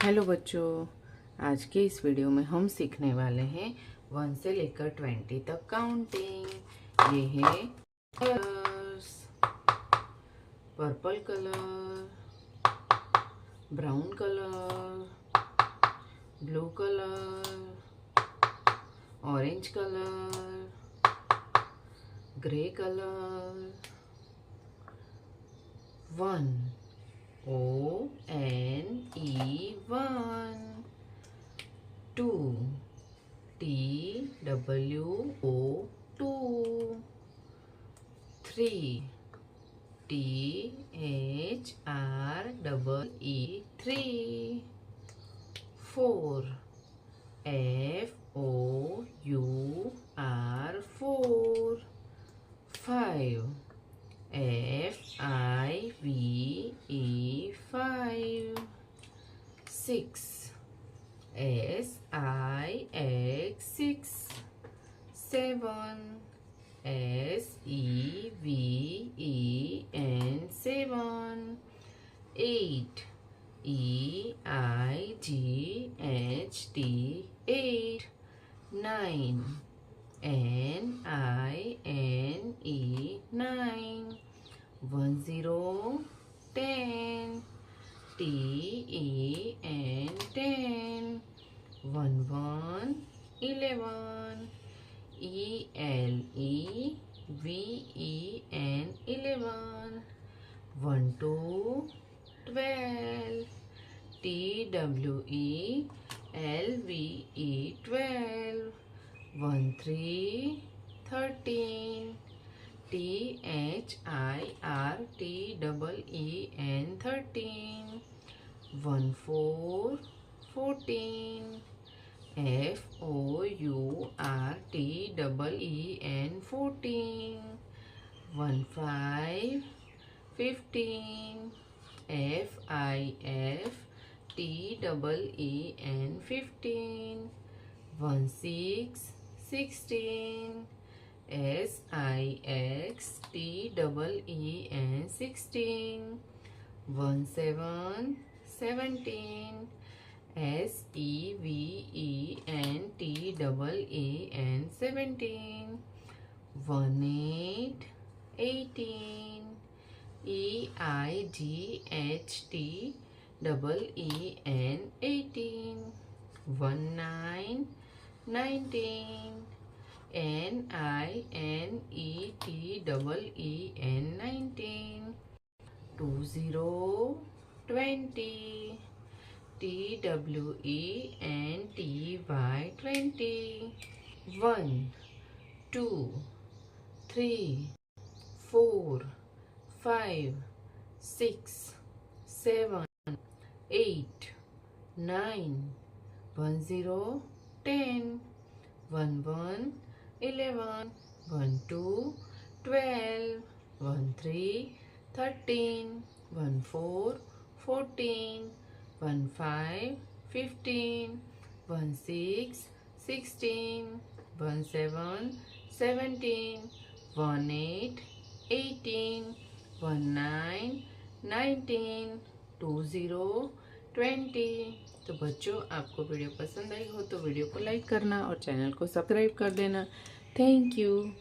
Hello बच्चों, आज के इस वीडियो में हम सीखने वाले हैं 1 से लेकर 20 तक काउंटिंग। ये है colours, purple colour, brown colour, blue colour, orange colour, grey colour. 1 ONE 1, 2 TWO 2, 3 THREE 3, 4 FOUR 4, 5 FIVE 5, 6 SIX 6, 7 SEVEN 7, 8 EIGHT 8, 9 NINE 9, 10 10 TEN 10, 11 11 ELEVEN 11, 12 12 TWELVE 12, 13 13 THIRTEN 13, 14 14 FOURTEN 14, 15 15 FIFTEN 15, 16 16 SIXTEN 16, 17 17 SEVENTEN 17, 18 18 EIGHTEN 18, 19 19 NINETEN 19, 20 20 TWENTY 20, 1 2 3 4 5 6 7 8 9 10 10, 11 11 12 12, 13 13, 14 14, 15 15, 16 16, 17 17, 18 18, 19 19, 20 20। तो बच्चों, आपको video पसंद आई हो तो video को like करना और channel को सब्सक्राइब कर देना। Thank you.